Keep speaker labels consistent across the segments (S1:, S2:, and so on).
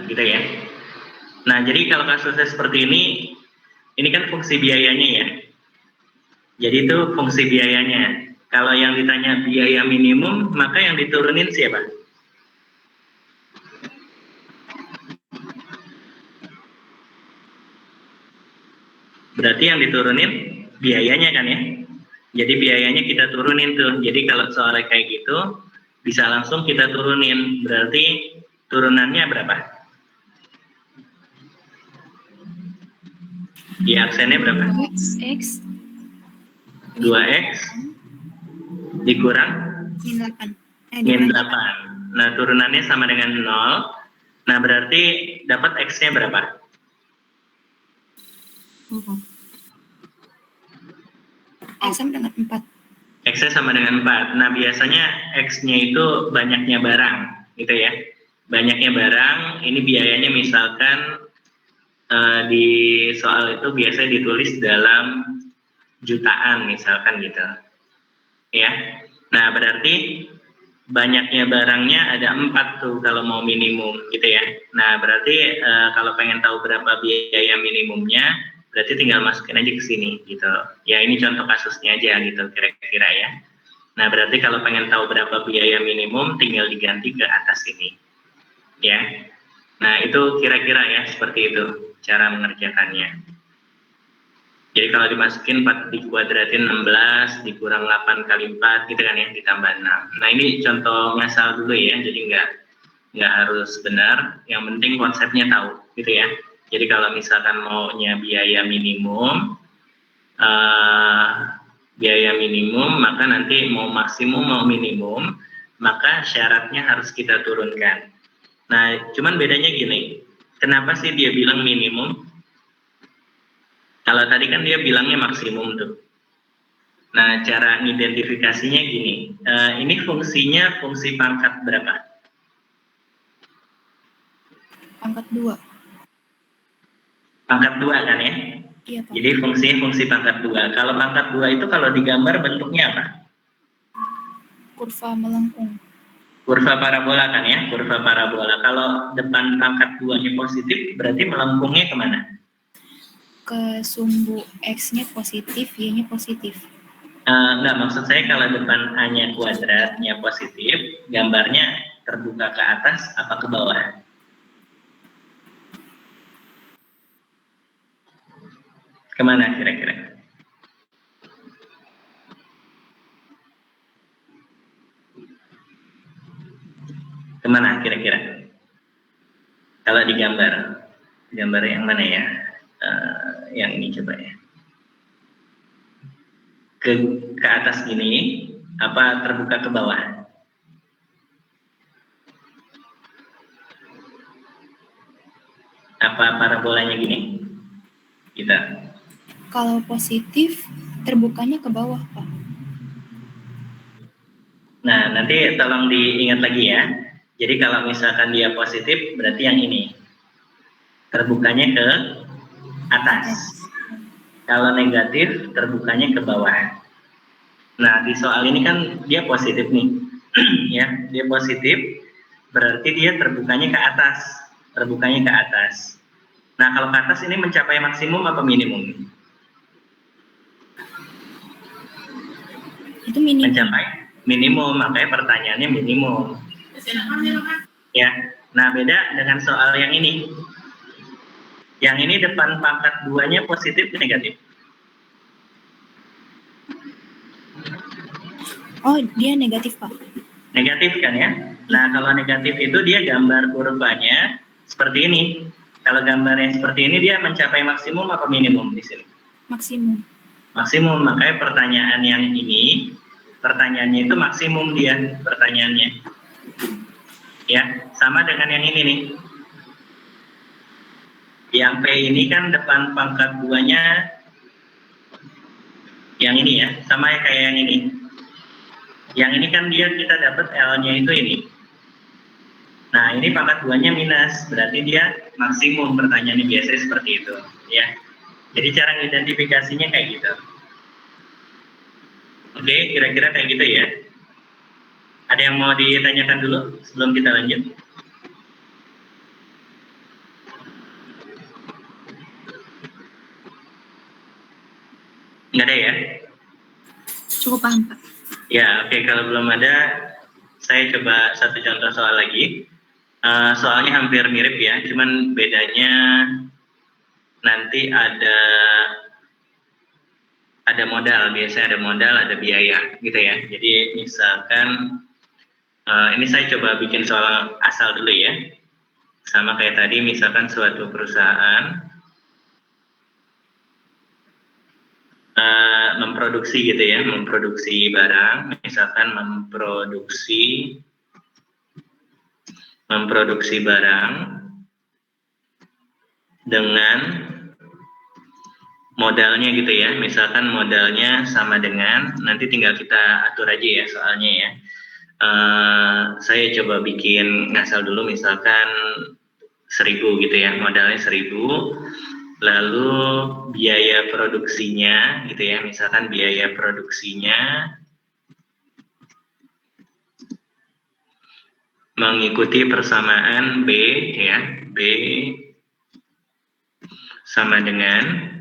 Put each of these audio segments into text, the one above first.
S1: gitu ya. Nah, jadi kalau kasusnya seperti ini kan fungsi biayanya ya. Jadi itu fungsi biayanya. Kalau yang ditanya biaya minimum, maka yang diturunin siapa? Berarti yang diturunin biayanya kan ya. Jadi biayanya kita turunin tuh. Jadi kalau soalnya kayak gitu, bisa langsung kita turunin. Berarti turunannya berapa? Di aksennya berapa?
S2: 2x
S1: 2x dikurang
S2: min 8.
S1: min 8. Nah, turunannya sama dengan 0. Nah, berarti dapat x-nya berapa?
S2: X sama dengan 4.
S1: X-nya sama dengan 4. Nah, biasanya X-nya itu banyaknya barang, gitu ya. Banyaknya barang, ini biayanya misalkan di soal itu biasanya ditulis dalam jutaan, misalkan gitu. Ya. Nah, berarti banyaknya barangnya ada 4 tuh kalau mau minimum, gitu ya. Nah, berarti kalau pengen tahu berapa biaya minimumnya, berarti tinggal masukin aja ke sini gitu. Ya, ini contoh kasusnya aja gitu kira-kira ya. Nah, berarti kalau pengen tahu berapa biaya minimum tinggal diganti ke atas ini. Ya. Nah, itu kira-kira ya seperti itu cara mengerjakannya. Jadi kalau dimasukin 4 dikuadratin 16 dikurang 8 kali 4 gitu kan ya, ditambah 6. Nah, ini contoh ngasal dulu ya, jadi nggak harus benar, yang penting konsepnya tahu gitu ya. Jadi kalau misalkan maunya biaya minimum maka nanti mau maksimum mau minimum maka syaratnya harus kita turunkan. Nah, cuman bedanya gini, kenapa sih dia bilang minimum? Kalau tadi kan dia bilangnya maksimum tuh. Nah, cara mengidentifikasinya gini, ini fungsinya fungsi pangkat berapa?
S2: Pangkat 2.
S1: Pangkat 2 kan ya?
S2: Iya, Pak.
S1: Jadi fungsinya fungsi pangkat 2. Kalau pangkat 2 itu kalau digambar bentuknya apa?
S2: Kurva melengkung.
S1: Kurva parabola kan ya? Kurva parabola. Kalau depan pangkat 2-nya positif, berarti melengkungnya kemana?
S2: Ke sumbu X-nya positif, Y-nya positif.
S1: Enggak, maksud saya kalau depan A-nya kuadratnya positif, gambarnya terbuka ke atas apa ke bawah? Kemana kira-kira? Kemana kira-kira? Kalau digambar, gambar yang mana ya? Yang ini coba ya. Ke atas gini, apa terbuka ke bawah? Apa parabolanya gini? Kita.
S2: Kalau positif, terbukanya ke bawah, Pak.
S1: Nah, nanti tolong diingat lagi ya. Jadi kalau misalkan dia positif, berarti yang ini. Terbukanya ke atas. Kalau negatif, terbukanya ke bawah. Nah, di soal ini kan dia positif nih. Ya, dia positif, berarti dia terbukanya ke atas. Terbukanya ke atas. Nah, kalau ke atas ini mencapai maksimum apa minimum?
S2: Itu minimum.
S1: Mencapai minimum, makanya pertanyaannya minimum. Ya, nah beda dengan soal yang ini. Yang ini depan pangkat 2-nya positif negatif?
S2: Oh, dia negatif, Pak.
S1: Negatif kan ya? Nah, kalau negatif itu dia gambar kurvanya seperti ini. Kalau gambarnya seperti ini dia mencapai maksimum apa minimum di sini?
S2: Maksimum.
S1: Maksimum, makanya pertanyaan yang ini, pertanyaannya itu maksimum dia pertanyaannya. Ya, sama dengan yang ini nih. Yang P ini kan depan pangkat 2-nya yang ini ya, sama ya kayak yang ini. Yang ini kan dia kita dapat L-nya itu ini. Nah, ini pangkat 2-nya minus, berarti dia maksimum, pertanyaannya biasanya seperti itu, ya. Jadi cara identifikasinya kayak gitu. Oke, kira-kira kayak gitu ya. Ada yang mau ditanyakan dulu sebelum kita lanjut? Nggak ada ya?
S2: Cukup paham, Pak.
S1: Ya, oke. Kalau belum ada, saya coba satu contoh soal lagi. Soalnya hampir mirip ya, cuman bedanya nanti ada modal, biasanya ada modal, ada biaya, gitu ya. Jadi misalkan ini saya coba bikin soal asal dulu ya. Sama kayak tadi, misalkan suatu perusahaan memproduksi gitu ya, memproduksi barang, misalkan memproduksi barang dengan modalnya gitu ya, misalkan modalnya sama dengan, nanti tinggal kita atur aja ya soalnya ya. Saya coba bikin ngasal dulu, misalkan 1.000 gitu ya, modalnya 1.000, lalu biaya produksinya gitu ya, misalkan biaya produksinya mengikuti persamaan B ya, B sama dengan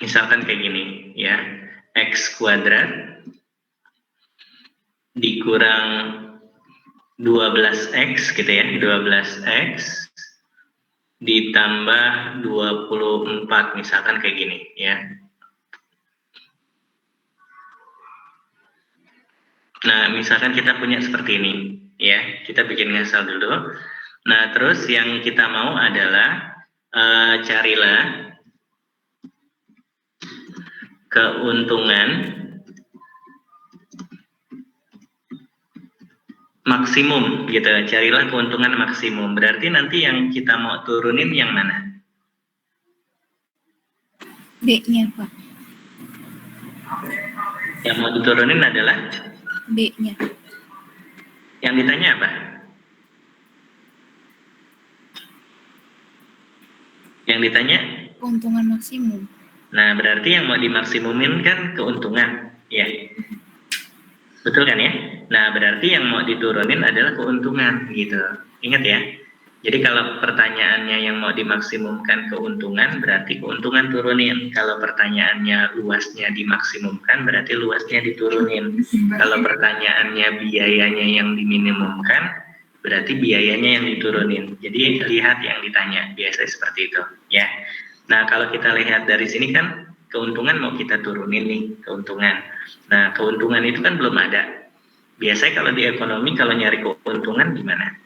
S1: misalkan kayak gini ya, X kuadrat dikurang 12X gitu ya, 12X ditambah 24, misalkan kayak gini ya. Nah, misalkan kita punya seperti ini ya, kita bikin ngasal dulu. Nah, terus yang kita mau adalah carilah keuntungan maksimum gitu, carilah keuntungan maksimum. Berarti nanti yang kita mau turunin yang mana?
S2: B-nya, Pak.
S1: Yang mau diturunin adalah
S2: B-nya.
S1: yang ditanya apa? Yang ditanya
S2: Keuntungan maksimum.
S1: Nah, berarti yang mau dimaksimumin kan keuntungan, ya. Betul kan ya? Nah, berarti yang mau diturunin adalah keuntungan, gitu. Ingat ya. Jadi kalau pertanyaannya yang mau dimaksimumkan keuntungan, berarti keuntungan turunin. Kalau pertanyaannya luasnya dimaksimumkan, berarti luasnya diturunin. Kalau pertanyaannya biayanya yang diminimumkan, berarti biayanya yang diturunin. Jadi lihat yang ditanya, biasanya seperti itu, ya. Nah, kalau kita lihat dari sini kan keuntungan mau kita turunin nih, keuntungan. Nah, keuntungan itu kan belum ada. Biasanya kalau di ekonomi, kalau nyari keuntungan gimana?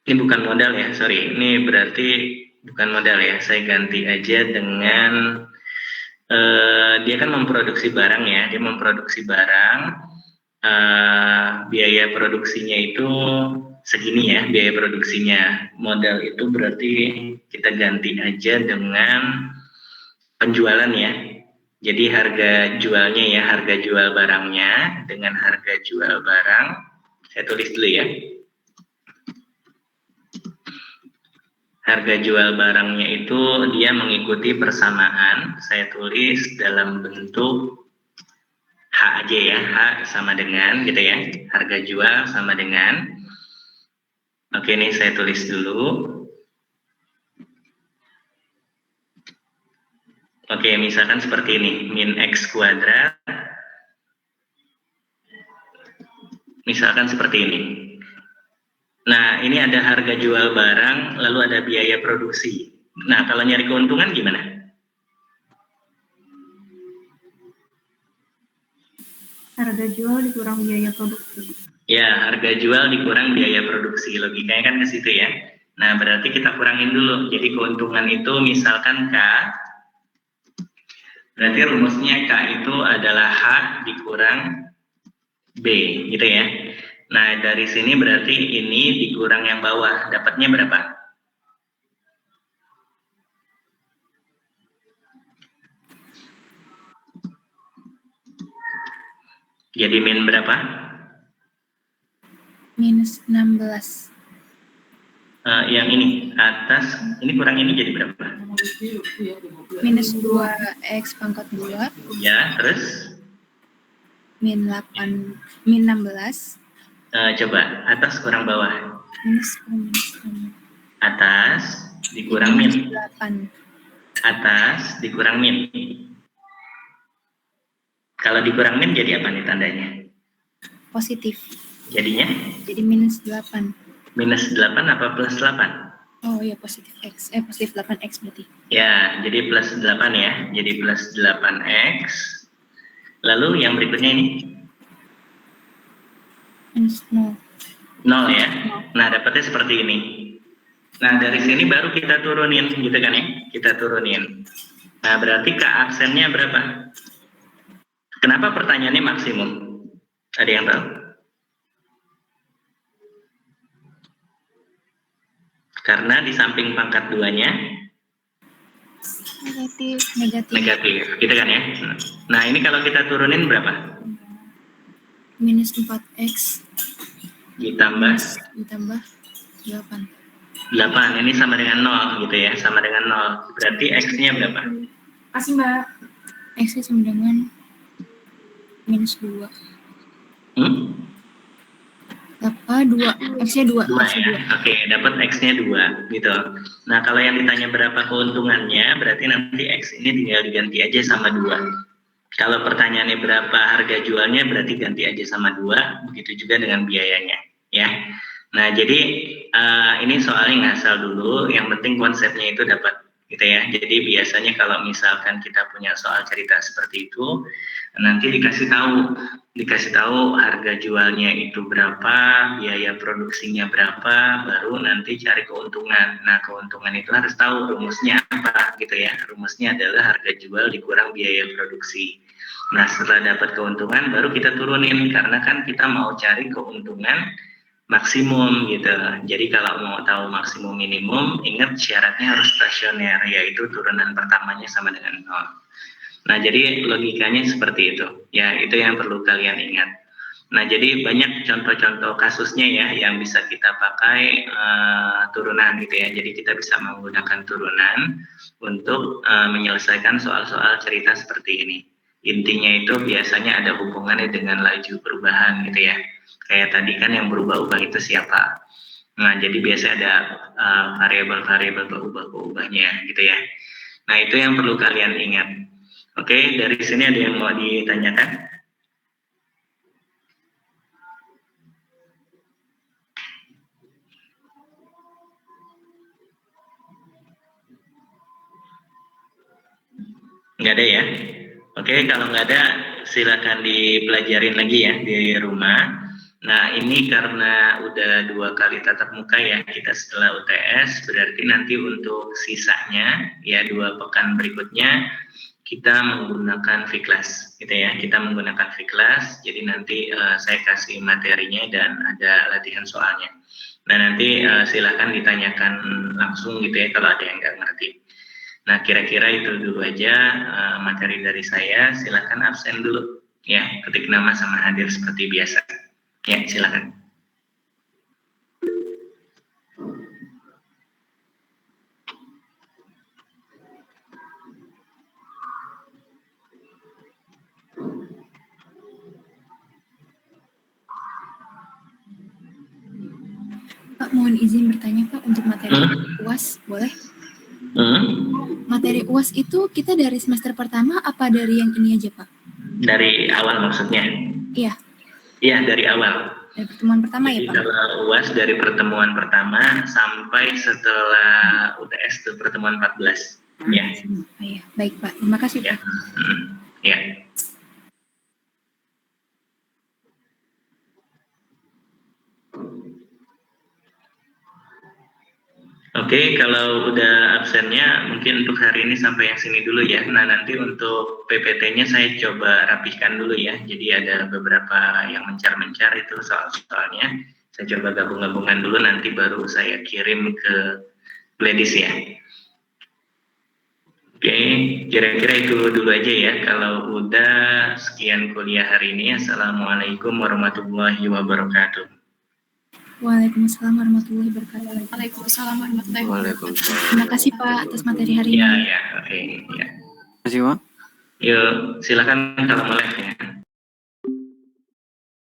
S1: Ini bukan modal ya, sorry. Ini berarti bukan modal ya. Saya ganti aja dengan dia kan memproduksi barang ya. Dia memproduksi barang. Biaya produksinya itu segini ya, biaya produksinya. Modal itu berarti kita ganti aja dengan penjualan ya. Jadi harga jualnya ya, harga jual barangnya dengan harga jual barang. Saya tulis dulu ya. Harga jual barangnya itu dia mengikuti persamaan, saya tulis dalam bentuk H aja ya, H sama dengan gitu ya, harga jual sama dengan, oke ini saya tulis dulu, oke misalkan seperti ini, min X kuadrat, misalkan seperti ini. Nah, ini ada harga jual barang, lalu ada biaya produksi. Nah, kalau nyari keuntungan gimana?
S2: Harga jual dikurang biaya produksi.
S1: Ya, harga jual dikurang biaya produksi. Logikanya kan ke situ ya. Nah, berarti kita kurangin dulu. Jadi keuntungan itu misalkan K, berarti rumusnya K itu adalah H dikurang B, gitu ya. Nah, dari sini berarti ini dikurang yang bawah, dapatnya berapa? Jadi min berapa?
S2: Minus 16.
S1: Yang ini atas, ini kurang ini jadi berapa?
S2: Minus 2x pangkat 2.
S1: Ya, terus?
S2: Min 8, min 16.
S1: Coba, atas kurang bawah.
S2: Minus.
S1: Atas dikurang min.
S2: 8.
S1: Atas dikurang min. Kalau dikurang min jadi apa nih tandanya?
S2: Positif.
S1: Jadinya?
S2: Jadi minus 8.
S1: Minus 8 apa plus 8?
S2: Oh iya, positif X. Positif 8X berarti.
S1: Ya, jadi plus 8 ya. Jadi plus 8X. Lalu yang berikutnya ini?
S2: Minus 0.
S1: 0 ya. Nah, dapatnya seperti ini. Nah, dari sini baru kita turunin, gitu kan ya? Kita turunin. Nah, berarti K absennya berapa? Kenapa pertanyaannya maksimum? Ada yang tahu? Karena di samping pangkat 2-nya negatif, gitu kan ya? Nah, ini kalau kita turunin berapa?
S2: Minus 4x
S1: Ditambah
S2: 8.
S1: 8, ini sama dengan 0 gitu ya, sama dengan 0. Berarti X-nya berapa?
S2: Kasih Mbak. X-nya sama dengan minus 2. Apa? 2. X-nya 2.
S1: 2 ya? Oke, dapat X-nya 2 gitu. Nah, kalau yang ditanya berapa keuntungannya, berarti nanti X ini tinggal diganti aja sama 2. Kalau pertanyaannya berapa harga jualnya, berarti ganti aja sama 2. Begitu juga dengan biayanya, ya. Nah, jadi ini soalnya ngasal dulu, yang penting konsepnya itu dapat, gitu ya. Jadi biasanya kalau misalkan kita punya soal cerita seperti itu, nanti dikasih tahu harga jualnya itu berapa, biaya produksinya berapa, baru nanti cari keuntungan. Nah, keuntungan itu harus tahu rumusnya apa, gitu ya. Rumusnya adalah harga jual dikurang biaya produksi. Nah, setelah dapat keuntungan, baru kita turunin, karena kan kita mau cari keuntungan maksimum gitu. Jadi kalau mau tahu maksimum minimum, ingat syaratnya harus stasioner, yaitu turunan pertamanya sama dengan 0. Nah, jadi logikanya seperti itu. Ya, itu yang perlu kalian ingat. Nah, jadi banyak contoh-contoh kasusnya ya yang bisa kita pakai turunan gitu ya. Jadi kita bisa menggunakan turunan untuk menyelesaikan soal-soal cerita seperti ini. Intinya itu biasanya ada hubungannya dengan laju perubahan gitu ya. Kayak tadi kan yang berubah-ubah itu siapa? Nah, jadi biasa ada variabel-variabel berubah-ubahnya gitu ya. Nah, itu yang perlu kalian ingat. Oke, dari sini ada yang mau ditanyakan? Nggak ada ya? Oke, kalau nggak ada, silakan dipelajarin lagi ya di rumah. Nah, ini karena udah 2 kali tatap muka ya kita setelah UTS, berarti nanti untuk sisanya ya 2 pekan berikutnya kita menggunakan Fiklas gitu ya. Kita menggunakan Fiklas, jadi nanti saya kasih materinya dan ada latihan soalnya. Nah, nanti silakan ditanyakan langsung gitu ya kalau ada yang nggak ngerti. Nah, kira-kira itu dulu aja materi dari saya. Silakan absen dulu ya, ketik nama sama hadir seperti biasa. Ya, silakan.
S2: Pak, mohon izin bertanya Pak untuk materi UAS, boleh? Materi UAS itu kita dari semester pertama apa dari yang ini aja Pak?
S1: Dari awal maksudnya?
S2: Iya.
S1: Iya, dari awal.
S2: Dari pertemuan pertama. Jadi, ya Pak?
S1: Kalau UAS dari pertemuan pertama sampai setelah UTS itu pertemuan 14. Ya.
S2: Iya, baik Pak. Terima kasih Pak.
S1: Ya. Oke, kalau udah absennya mungkin untuk hari ini sampai yang sini dulu ya. Nah, nanti untuk PPT-nya saya coba rapihkan dulu ya. Jadi ada beberapa yang mencar-mencar itu soal-soalnya. Saya coba gabung-gabungan dulu, nanti baru saya kirim ke Gladys ya. Oke, kira-kira itu dulu aja ya. Kalau udah sekian kuliah hari ini. Assalamualaikum warahmatullahi wabarakatuh.
S2: Waalaikumsalam warahmatullahi wabarakatuh.
S3: Waalaikumsalam warahmatullahi wabarakatuh.
S4: Waalaikumsalam.
S2: Terima kasih Pak atas materi hari
S1: Ya,
S2: ini.
S1: ya, oke, ya.
S4: Terima kasih, Pak.
S1: Yuk, silakan kalau mau live ya.